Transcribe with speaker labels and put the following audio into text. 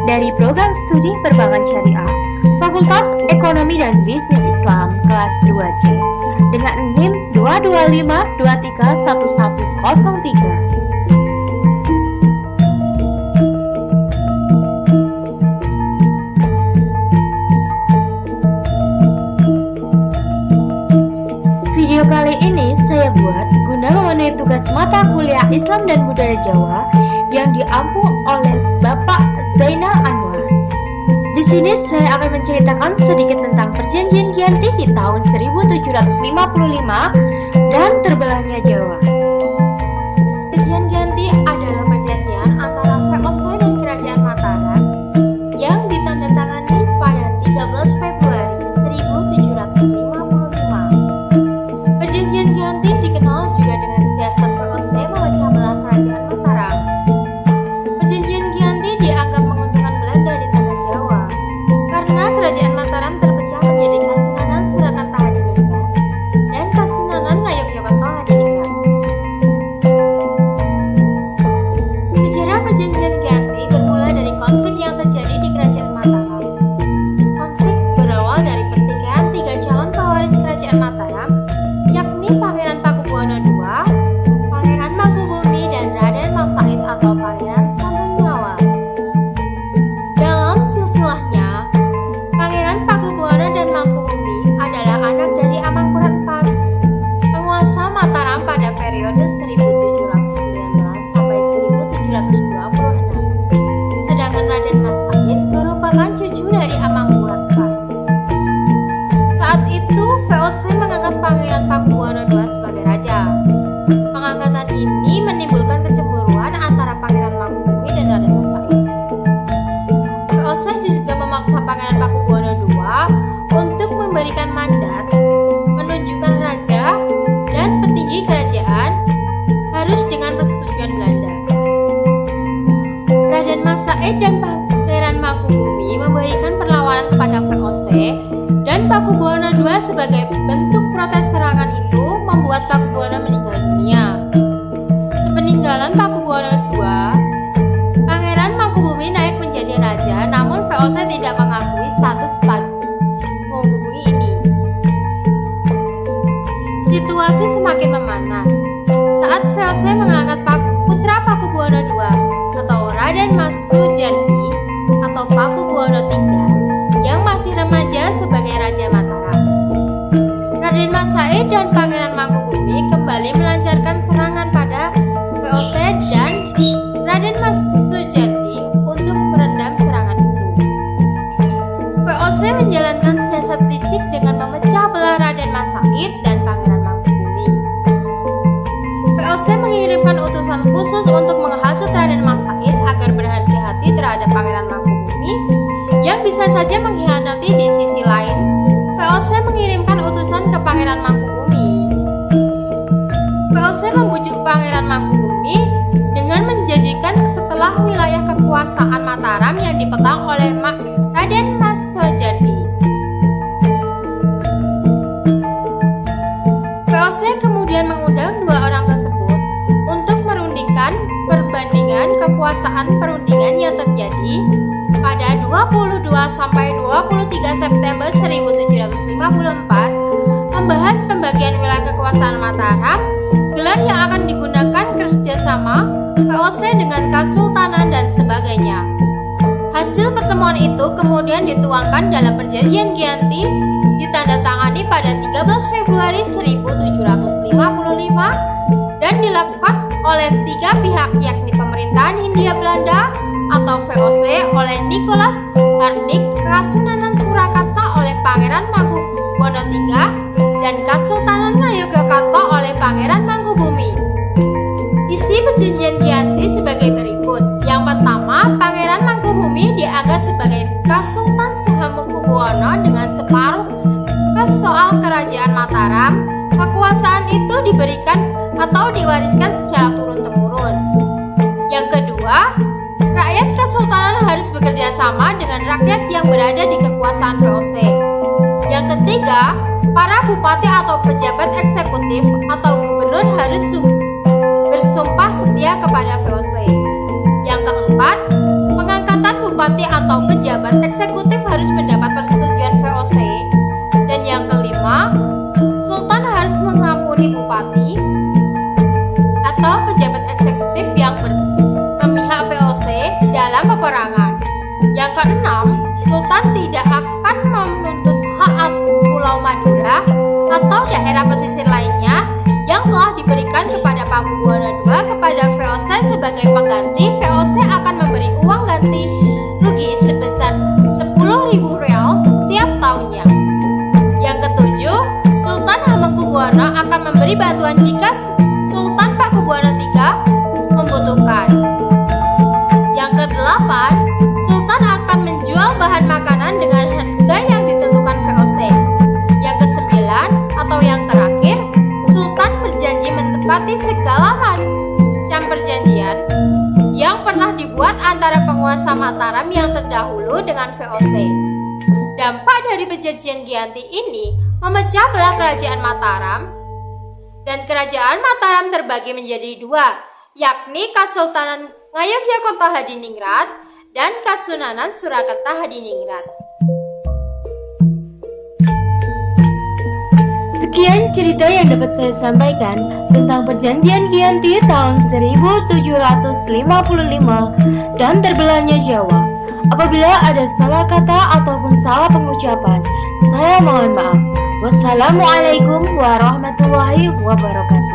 Speaker 1: dari Program Studi Perbankan Syariah Fakultas Ekonomi dan Bisnis Islam kelas 2C dengan NIM 225231103. Video kali ini saya buat guna memenuhi tugas mata kuliah Islam dan Budaya Jawa yang diampu oleh Bapak Zainal Anwar. Di sini saya akan menceritakan sedikit tentang Perjanjian Giyanti di tahun 1755 dan terbelahnya Jawa. Perjanjian Giyanti adalah perjanjian antara VOC dan Kerajaan Mataram yang ditandatangani pada 13 Februari 1755. Perjanjian Giyanti dikenal juga dengan siasat VOC memecah belah Kerajaan Mataram. Perjanjian Giyanti dianggap menguntungkan Belanda di tanah Jawa karena Kerajaan Mataram terpecah menjadi Kasunanan Surakarta Hadiningrat dan Kasunanan Ngayogyakarta Hadiningrat. Sejarah Perjanjian Giyanti bermula dari konflik yang terjadi di Kerajaan Mataram. Konflik berawal dari pertikaian tiga calon pewaris Kerajaan Mataram, yakni Pangeran Pakubuwono II, Pangeran Mangkubumi, dan Raden Mas Said atau Pangeran Sambungawa. Dalam silsilahnya, Pangeran Pakubuwono dan Mangkubumi adalah anak dari Amangkurat IV, penguasa Mataram pada periode 1719 sampai 1726. Sedangkan Raden Mas Said merupakan cucu dari Amangkurat IV. Saat itu, VOC mengangkat Pangeran Pakubuwono II sebagai raja. Pengangkatan ini menimbulkan kecemburuan antara Pangeran Mangkubumi dan Raden Mas Said. VOC juga memaksa Pangeran Pakubuwono II untuk memberikan mandat, menunjukkan raja dan petinggi kerajaan harus dengan persetujuan Belanda. Raden Mas Said dan Pangeran Mangkubumi memberikan perlawanan kepada VOC dan Pakubuwono II sebagai bentuk protes. Serangan itu membuat Pakubuwono meninggal dunia. Sepeninggalan Pakubuwono II, Pangeran Mangkubumi naik menjadi raja, namun VOC tidak mengakui status Mangkubumi ini. Situasi semakin memanas saat VOC mengangkat putra Pakubuwono II atau Raden Mas Sujandi atau Pakubuwono III yang masih remaja sebagai Raja Mataram. Raden Mas Said dan Pangeran Mangkubumi kembali melancarkan serangan pada VOC dan Raden Mas Sujandi untuk meredam serangan itu. VOC menjalankan siasat licik dengan memecah belah Raden Mas Said dan Pangeran Mangkubumi. VOC mengirimkan utusan khusus untuk menghasut Raden Mas Said agar berhati-hati terhadap Pangeran Mangkubumi yang bisa saja mengkhianati. Di sisi lain, VOC mengirimkan utusan ke Pangeran Mangkubumi. VOC membujuk Pangeran Mangkubumi dengan menjanjikan setelah wilayah kekuasaan Mataram yang dipegang oleh Raden Mas Sujandi. VOC kemudian mengundang dua orang tersebut untuk merundingkan perbandingan kekuasaan perundingan yang terjadi pada 22 sampai 23 September 1754, membahas pembagian wilayah kekuasaan Mataram, gelar yang akan digunakan kerjasama VOC dengan Kasultanan dan sebagainya. Hasil pertemuan itu kemudian dituangkan dalam Perjanjian Giyanti, ditandatangani pada 13 Februari 1755 dan dilakukan oleh tiga pihak, yakni pemerintahan Hindia Belanda atau VOC oleh Nicholas Harnik, Kasunanan Surakarta oleh Pangeran Pakubuwono III, dan Kasultanan Ngayogyakarta oleh Pangeran Mangkubumi. Isi Perjanjian Giyanti sebagai berikut. Yang pertama, Pangeran Mangkubumi dianggap sebagai Kasultan Hamengkubuwono dengan separuh soal Kerajaan Mataram. Kekuasaan itu diberikan atau diwariskan secara turun-temurun. Yang kedua, rakyat Kesultanan harus bekerja sama dengan rakyat yang berada di kekuasaan VOC. Yang ketiga, para bupati atau pejabat eksekutif atau gubernur harus bersumpah setia kepada VOC. Yang keempat, pengangkatan bupati atau pejabat eksekutif harus mendapat persetujuan VOC. Dan yang kelima, Sultan harus mengampuni bupati atau pejabat eksekutif yang memihak VOC dalam peperangan. Yang keenam, Sultan tidak akan menuntut hak Pulau Madura atau daerah pesisir lainnya yang telah diberikan kepada Pakubuwana II kepada VOC sebagai pengganti. VOC akan memberi uang ganti rugi sebesar 10.000 real setiap tahunnya. Yang ketujuh, Sultan Hamengkubuwana akan memberi bantuan jika Sultan Pakubuwana III membutuhkan. Yang kedelapan, Sultan akan menjual bahan makanan dengan harga yang ditentukan VOC. Yang kesembilan atau yang terakhir, Sultan berjanji menepati segala macam perjanjian yang pernah dibuat antara penguasa Mataram yang terdahulu dengan VOC. Dampak dari perjanjian Giyanti ini memecah belah kerajaan Mataram, dan kerajaan Mataram terbagi menjadi dua, yakni Kasultanan Ngayogyakarta Hadiningrat dan Kasunanan Surakarta Hadiningrat.
Speaker 2: Sekian cerita yang dapat saya sampaikan tentang perjanjian Giyanti tahun 1755 dan terbelahnya Jawa. Apabila ada salah kata ataupun salah pengucapan, saya mohon maaf. Wassalamualaikum warahmatullahi wabarakatuh.